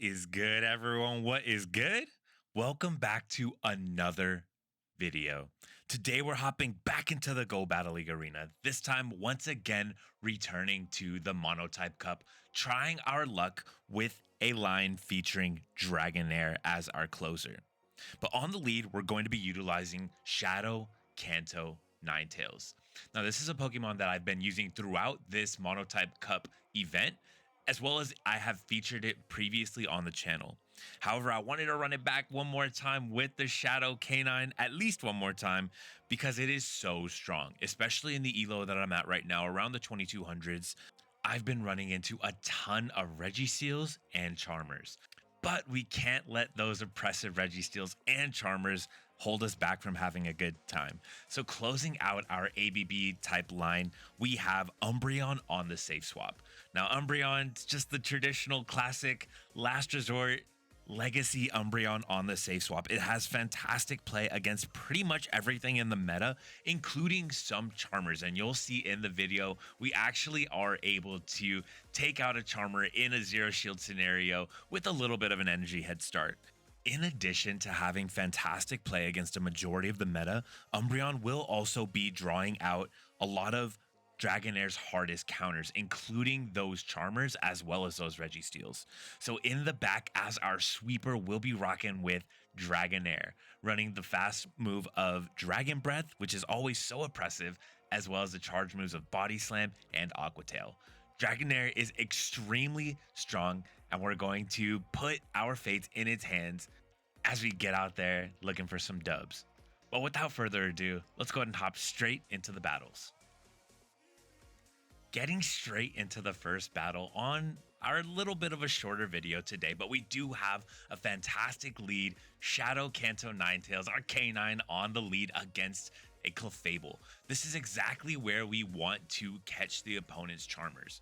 is good, everyone? What is good? Welcome back to another video. Today, we're hopping back into the Go Battle League arena, this time once again returning to the MonoType Cup, trying our luck with a line featuring Dragonair as our closer. But on the lead, we're going to be utilizing Shadow Kanto Ninetales. Now, this is a Pokemon that I've been using throughout this MonoType Cup event, as well as I have featured it previously on the channel. However, I wanted to run it back one more time with the Shadow Canine, at least one more time, because it is so strong, especially in the elo that I'm at right now, around the 2200s. I've been running into a ton of Regiseals and Charmers, but we can't let those oppressive Registeals and Charmers hold us back from having a good time. So closing out our ABB type line, we have Umbreon on the safe swap. Now Umbreon's just the traditional classic last resort legacy Umbreon on the safe swap. It has fantastic play against pretty much everything in the meta, including some Charmers. And you'll see in the video, we actually are able to take out a Charmer in a zero shield scenario with a little bit of an energy head start. In addition to having fantastic play against a majority of the meta, Umbreon will also be drawing out a lot of Dragonair's hardest counters, including those Charmers as well as those Registeals. So in the back as our sweeper, we'll be rocking with Dragonair, running the fast move of Dragon Breath, which is always so oppressive, as well as the charge moves of Body Slam and Aqua Tail. Dragonair is extremely strong, and we're going to put our fates in its hands as we get out there looking for some dubs. But without further ado, let's go ahead and hop straight into the battles. Getting straight into the first battle on our little bit of a shorter video today, but we do have a fantastic lead. Shadow Kanto Ninetales, our K9 on the lead against a Clefable. This is exactly where we want to catch the opponent's Charmers,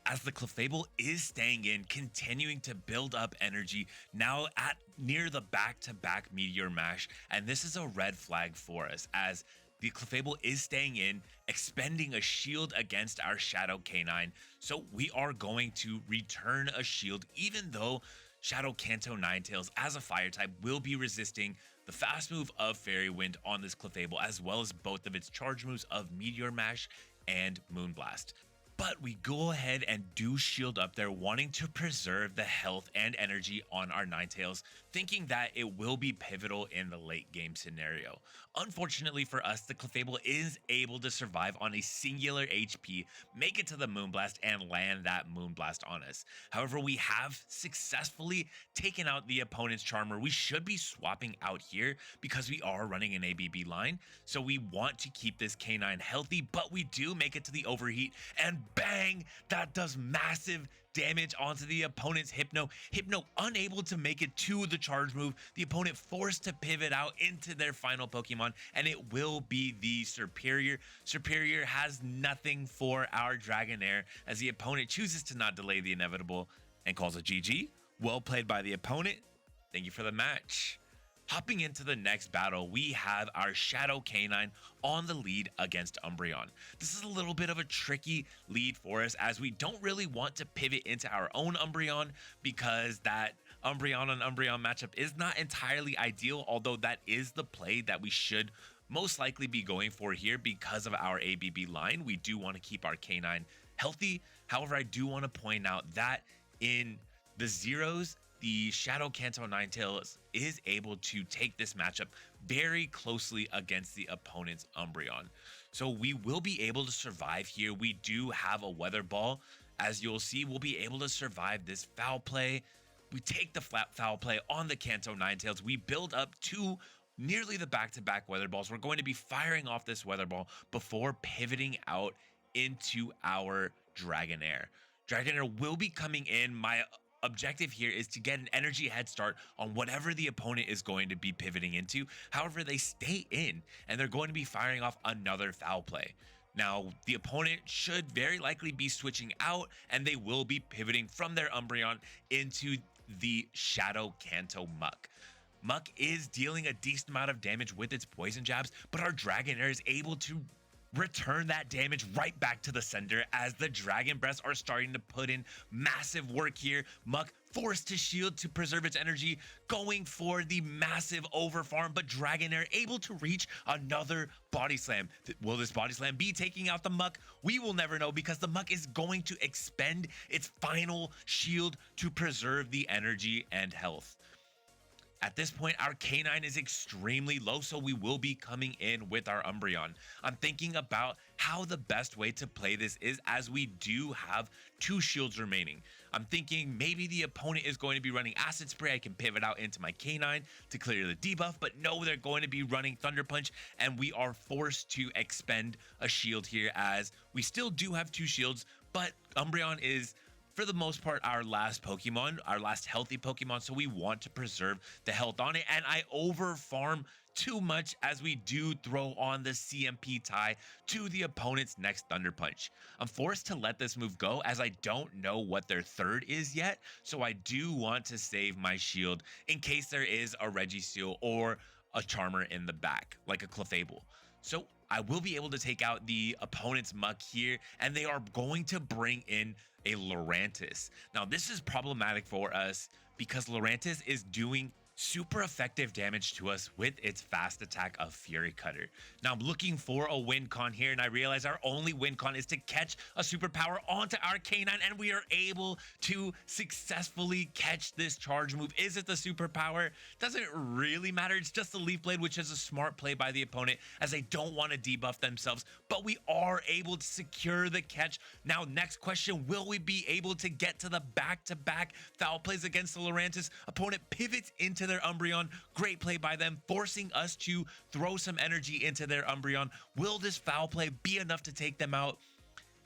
as the Clefable is staying in, continuing to build up energy, now at near the back-to-back Meteor Mash, and this is a red flag for us, as the Clefable is staying in, expending a shield against our Shadow K9, so we are going to return a shield, even though Shadow Kanto Ninetales as a fire type will be resisting the fast move of Fairy Wind on this Clefable, as well as both of its charge moves of Meteor Mash and Moonblast. But we go ahead and do shield up there, wanting to preserve the health and energy on our Ninetales, thinking that it will be pivotal in the late game scenario. Unfortunately for us, the Clefable is able to survive on a singular HP, make it to the Moonblast, and land that Moonblast on us. However, we have successfully taken out the opponent's Charmer. We should be swapping out here because we are running an ABB line, so we want to keep this K9 healthy, but we do make it to the overheat, and bang, that does massive damage onto the opponent's Hypno. Hypno unable to make it to the charge move, the opponent forced to pivot out into their final Pokemon, and it will be the Superior. Superior has nothing for our Dragonair, as the opponent chooses to not delay the inevitable and calls a GG. Well played by the opponent. Thank you for the match. Hopping into the next battle, we have our Shadow Canine on the lead against Umbreon. This is a little bit of a tricky lead for us, as we don't really want to pivot into our own Umbreon, because that Umbreon on Umbreon matchup is not entirely ideal, although that is the play that we should most likely be going for here because of our ABB line. We do want to keep our K9 healthy. However, I do want to point out that in the zeros, the Shadow Kanto Ninetales is able to take this matchup very closely against the opponent's Umbreon. So we will be able to survive here. We do have a Weather Ball. As you'll see, we'll be able to survive this foul play. We take the flat foul play on the Kanto Ninetales. We build up to nearly the back-to-back Weather Balls. We're going to be firing off this Weather Ball before pivoting out into our Dragonair. Dragonair will be coming in. My objective here is to get an energy head start on whatever the opponent is going to be pivoting into. However, they stay in, and they're going to be firing off another foul play. Now, the opponent should very likely be switching out, and they will be pivoting from their Umbreon into the Shadow Kanto Muck. Muck is dealing a decent amount of damage with its poison jabs, but our Dragonair is able to return that damage right back to the sender, as the Dragon Breaths are starting to put in massive work here. Muck forced to shield to preserve its energy, going for the massive overfarm, but Dragonair able to reach another body slam. Will this body slam be taking out the Muck? We will never know, because the Muck is going to expend its final shield to preserve the energy and health. At this point, our K9 is extremely low, so we will be coming in with our Umbreon. I'm thinking about how the best way to play this is, as we do have 2 shields remaining. I'm thinking maybe the opponent is going to be running Acid Spray. I can pivot out into my K9 to clear the debuff, but no, they're going to be running Thunder Punch, and we are forced to expend a shield here, as we still do have 2 shields, but Umbreon is, for the most part, our last Pokemon, our last healthy Pokemon, so we want to preserve the health on it. And I over farm too much, as we do throw on the CMP tie to the opponent's next Thunder Punch. I'm forced to let this move go, as I don't know what their third is yet, so I do want to save my shield in case there is a Registeel or a Charmer in the back, like a Clefable. So I will be able to take out the opponent's Muck here, and they are going to bring in a Lurantis. Now, this is problematic for us because Lurantis is doing super effective damage to us with its fast attack of Fury Cutter. Now, I'm looking for a win con here, and I realize our only win con is to catch a superpower onto our K9, and we are able to successfully catch this charge move. Is it the superpower? Doesn't really matter. It's just the Leaf Blade, which is a smart play by the opponent, as they don't want to debuff themselves, but we are able to secure the catch. Now, next question, will we be able to get to the back-to-back foul plays against the Lurantis? Opponent pivots into their Umbreon. Great play by them, forcing us to throw some energy into their Umbreon. Will this foul play be enough to take them out?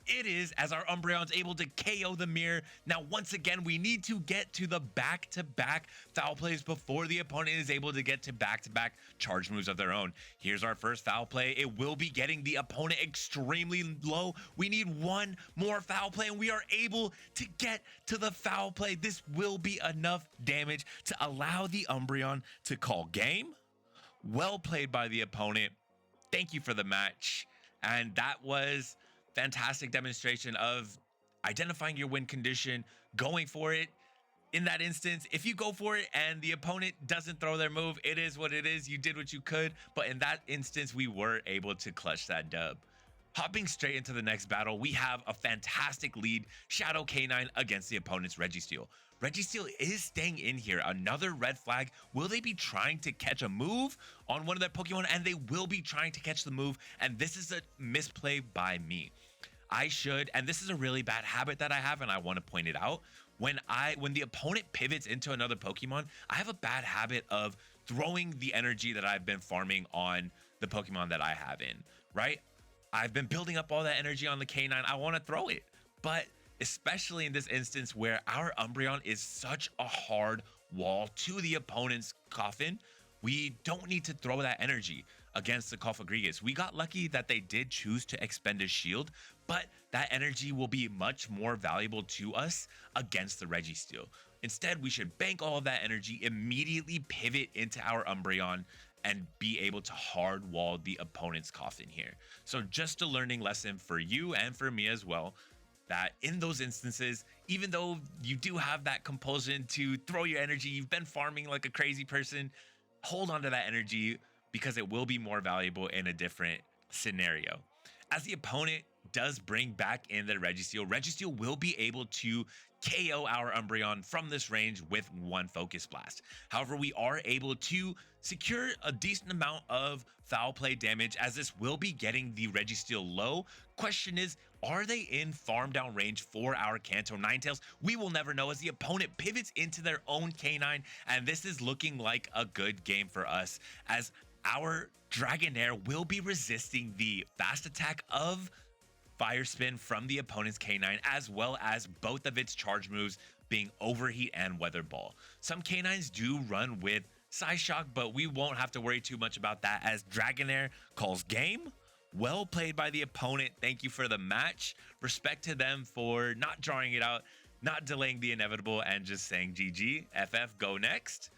It is, as our Umbreon's able to KO the mirror. Now, once again, we need to get to the back-to-back foul plays before the opponent is able to get to back-to-back charge moves of their own. Here's our first foul play. It will be getting the opponent extremely low. We need one more foul play, and we are able to get to the foul play. This will be enough damage to allow the Umbreon to call game. Well played by the opponent. Thank you for the match. And that was fantastic demonstration of identifying your win condition, going for it. In that instance, if you go for it and the opponent doesn't throw their move, it is what it is. You did what you could, but in that instance, we were able to clutch that dub. Hopping straight into the next battle, we have a fantastic lead, Shadow K9 against the opponent's Registeel. Registeel is staying in here. Another red flag. Will they be trying to catch a move on one of their Pokemon? And they will be trying to catch the move. And this is a misplay by me. I should, and this is a really bad habit that I have, and I want to point it out. When the opponent pivots into another Pokemon, I have a bad habit of throwing the energy that I've been farming on the Pokemon that I have in, right? I've been building up all that energy on the K9. I want to throw it, but especially in this instance where our Umbreon is such a hard wall to the opponent's coffin, we don't need to throw that energy against the Cofagrigus. We got lucky that they did choose to expend a shield, but that energy will be much more valuable to us against the Registeel. Instead, we should bank all of that energy, immediately pivot into our Umbreon, and be able to hard wall the opponent's coffin here. So just a learning lesson for you and for me as well, that in those instances, even though you do have that compulsion to throw your energy, you've been farming like a crazy person, hold on to that energy, because it will be more valuable in a different scenario. As the opponent does bring back in the Registeel, Registeel will be able to KO our Umbreon from this range with one Focus Blast. However, we are able to secure a decent amount of foul play damage, as this will be getting the Registeel low. Question is, are they in farm down range for our Kanto Ninetales? We will never know, as the opponent pivots into their own K9, and this is looking like a good game for us, as our Dragonair will be resisting the fast attack of Fire Spin from the opponent's K9, as well as both of its charge moves being Overheat and Weather Ball. Some K9s do run with Psyshock, but we won't have to worry too much about that, as Dragonair calls game. Well played by the opponent. Thank you for the match. Respect to them for not drawing it out, not delaying the inevitable, and just saying GG, FF, go next.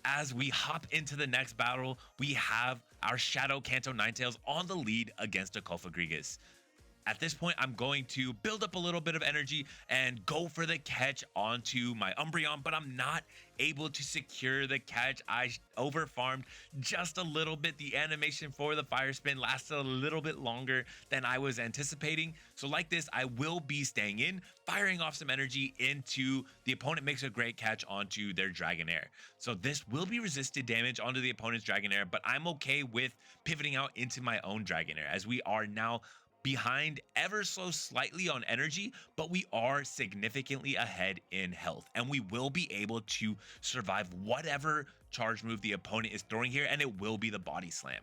As we hop into the next battle, we have our Shadow Kanto Ninetales on the lead against a Cofagrigus. At this point, I'm going to build up a little bit of energy and go for the catch onto my Umbreon, but I'm not able to secure the catch. I overfarmed just a little bit. The animation for the fire spin lasted a little bit longer than I was anticipating. So like this, I will be staying in, firing off some energy into the opponent, makes a great catch onto their Dragonair. So this will be resisted damage onto the opponent's Dragonair, but I'm okay with pivoting out into my own Dragonair as we are now behind ever so slightly on energy, but we are significantly ahead in health, and we will be able to survive whatever charge move the opponent is throwing here, and it will be the body slam.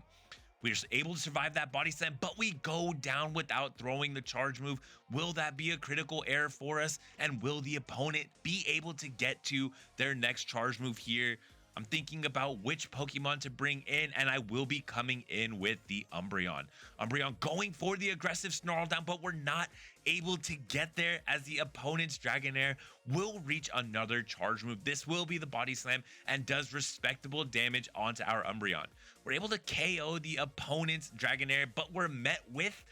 We're able to survive that body slam, but we go down without throwing the charge move. Will that be a critical error for us? And will the opponent be able to get to their next charge move here? I'm thinking about which Pokemon to bring in, and I will be coming in with the Umbreon. Umbreon going for the aggressive Snarl Down, but we're not able to get there as the opponent's Dragonair will reach another charge move. This will be the Body Slam and does respectable damage onto our Umbreon. We're able to KO the opponent's Dragonair, but we're met with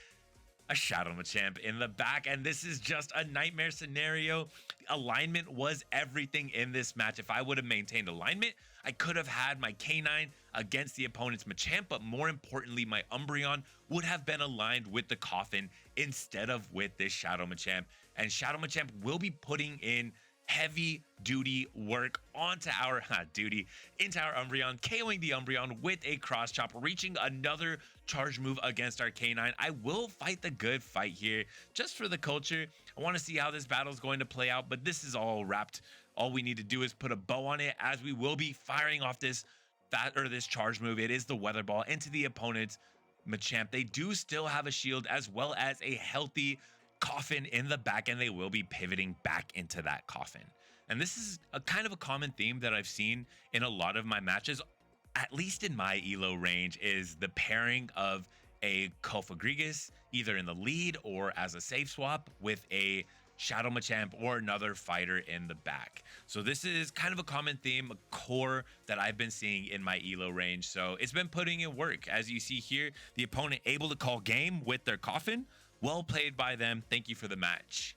a Shadow Machamp in the back, and this is just a nightmare scenario. Alignment was everything in this match. If I would have maintained alignment, I could have had my K9 against the opponent's Machamp, but more importantly, my Umbreon would have been aligned with the Coffin instead of with this Shadow Machamp. And Shadow Machamp will be putting in heavy duty work onto our into our Umbreon, KOing the Umbreon with a cross chop, reaching another charge move against our K9. I will fight the good fight here just for the culture. I want to see how this battle is going to play out, but this is all wrapped. All we need to do is put a bow on it as we will be firing off this charge move. It is the Weather Ball into the opponent's Machamp. They do still have a shield as well as a healthy Coffin in the back, and they will be pivoting back into that Coffin. And this is a kind of a common theme that I've seen in a lot of my matches, at least in my elo range, is the pairing of a Kofagrigus either in the lead or as a safe swap with a Shadow Machamp or another fighter in the back. So this is kind of a common theme, a core that I've been seeing in my elo range. So it's been putting in work. As you see here, the opponent able to call game with their Coffin. Well played by them. Thank you for the match.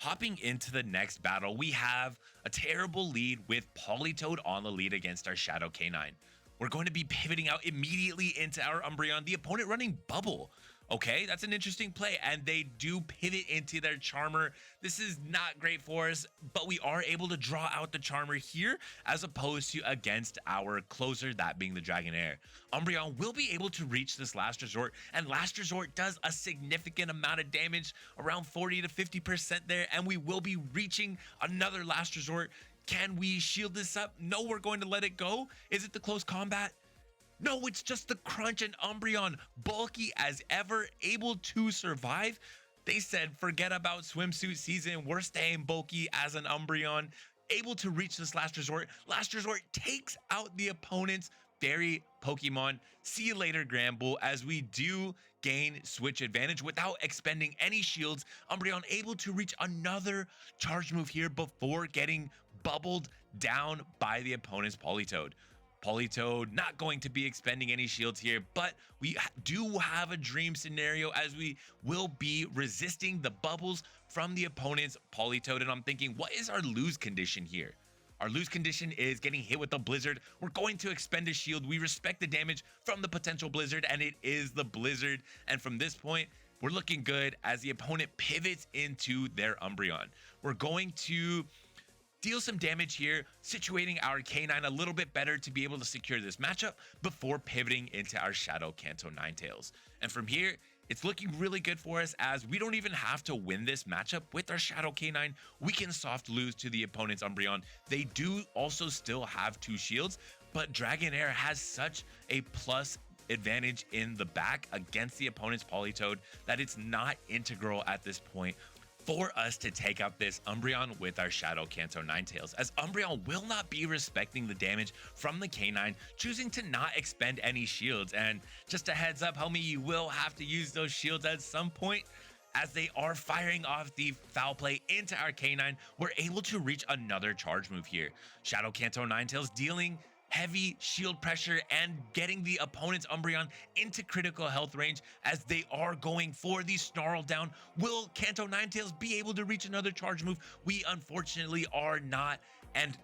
Hopping into the next battle, we have a terrible lead with Politoed on the lead against our Shadow K9. We're going to be pivoting out immediately into our Umbreon, the opponent running Bubble. Okay, that's an interesting play, and they do pivot into their Charmer. This is not great for us, but we are able to draw out the Charmer here as opposed to against our closer, that being the Dragonair. Umbreon will be able to reach this Last Resort, and Last Resort does a significant amount of damage, around 40 to 50% there, and we will be reaching another Last Resort. Can we shield this up? No, we're going to let it go. Is it the close combat? No, it's just the crunch, and Umbreon, bulky as ever, able to survive. They said, forget about swimsuit season. We're staying bulky as an Umbreon, able to reach this Last Resort. Last Resort takes out the opponent's fairy Pokemon. See you later, Granbull, as we do gain switch advantage without expending any shields. Umbreon able to reach another charge move here before getting bubbled down by the opponent's Politoed. Politoed not going to be expending any shields here, but we do have a dream scenario as we will be resisting the bubbles from the opponent's Politoed. And I'm thinking, what is our lose condition here? Our lose condition is getting hit with the Blizzard. We're going to expend a shield. We respect the damage from the potential Blizzard, and it is the Blizzard. And from this point, we're looking good as the opponent pivots into their Umbreon. We're going to deal some damage here, situating our K9 a little bit better to be able to secure this matchup before pivoting into our Shadow Kanto Ninetales. And from here, it's looking really good for us as we don't even have to win this matchup with our Shadow K9. We can soft lose to the opponent's Umbreon. They do also still have 2 shields, but Dragonair has such a plus advantage in the back against the opponent's Politoed that it's not integral at this point for us to take out this Umbreon with our Shadow Kanto Ninetales, as Umbreon will not be respecting the damage from the K9, choosing to not expend any shields. And just a heads up, homie, you will have to use those shields at some point as they are firing off the foul play into our K9. We're able to reach another charge move here. Shadow Kanto Ninetales dealing heavy shield pressure and getting the opponent's Umbreon into critical health range as they are going for the snarl down. Will Kanto Ninetales be able to reach another charge move? We unfortunately are not, and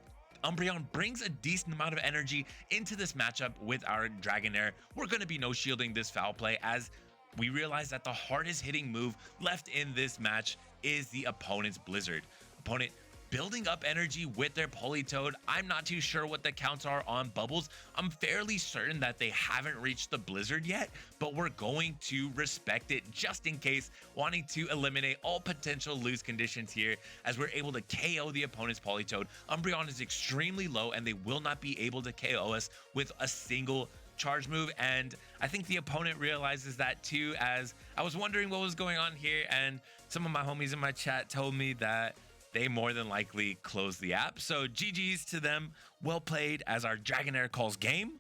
Umbreon brings a decent amount of energy into this matchup with our Dragonair. We're going to be no shielding this foul play as we realize that the hardest hitting move left in this match is the opponent's Blizzard. Opponent building up energy with their Politoed. I'm not too sure what the counts are on Bubbles. I'm fairly certain that they haven't reached the Blizzard yet, but we're going to respect it just in case, wanting to eliminate all potential lose conditions here as we're able to KO the opponent's Politoed. Umbreon is extremely low and they will not be able to KO us with a single charge move, and I think the opponent realizes that too, as I was wondering what was going on here, and some of my homies in my chat told me that they more than likely closed the app. So GG's to them. Well played as our Dragonair calls game.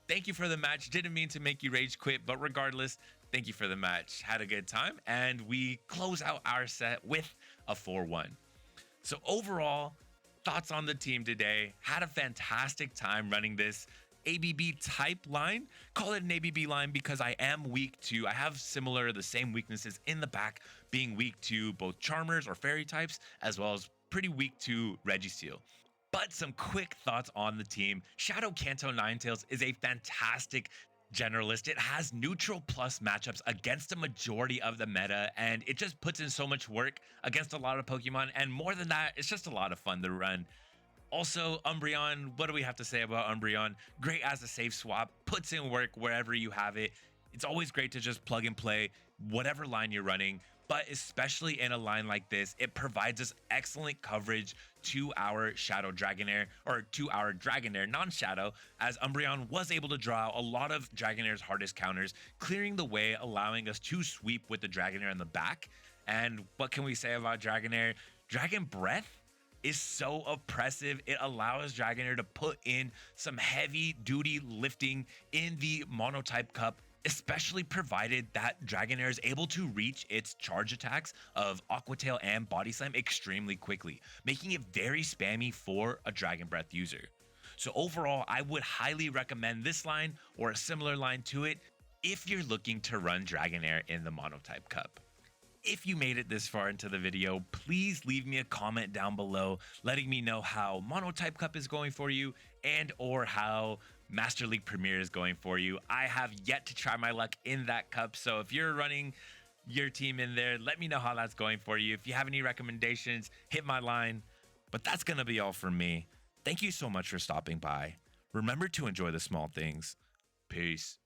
Thank you for the match. Didn't mean to make you rage quit, but regardless, thank you for the match. Had a good time, and we close out our set with a 4-1. So overall, thoughts on the team today. Had a fantastic time running this ABB type line. Call it an ABB line because I am weak to, I have the same weaknesses in the back, being weak to both Charmers or Fairy types, as well as pretty weak to Registeel. But some quick thoughts on the team. Shadow Kanto Ninetales is a fantastic generalist. It has neutral plus matchups against a majority of the meta, and it just puts in so much work against a lot of Pokemon, and more than that, it's just a lot of fun to run. Also, Umbreon, what do we have to say about Umbreon? Great as a safe swap, puts in work wherever you have it. It's always great to just plug and play whatever line you're running, but especially in a line like this, it provides us excellent coverage to our Shadow Dragonair, or to our Dragonair non-Shadow, as Umbreon was able to draw a lot of Dragonair's hardest counters, clearing the way, allowing us to sweep with the Dragonair in the back. And what can we say about Dragonair? Dragon Breath is so oppressive. It allows Dragonair to put in some heavy duty lifting in the MonoType Cup, especially provided that Dragonair is able to reach its charge attacks of Aqua Tail and Body Slam extremely quickly, making it very spammy for a Dragon Breath user. So overall, I would highly recommend this line or a similar line to it if you're looking to run Dragonair in the MonoType Cup. If you made it this far into the video, please leave me a comment down below letting me know how MonoType Cup is going for you and or how Master League Premier is going for you. I have yet to try my luck in that cup, so if you're running your team in there, let me know how that's going for you. If you have any recommendations, hit my line. But that's going to be all from me. Thank you so much for stopping by. Remember to enjoy the small things. Peace.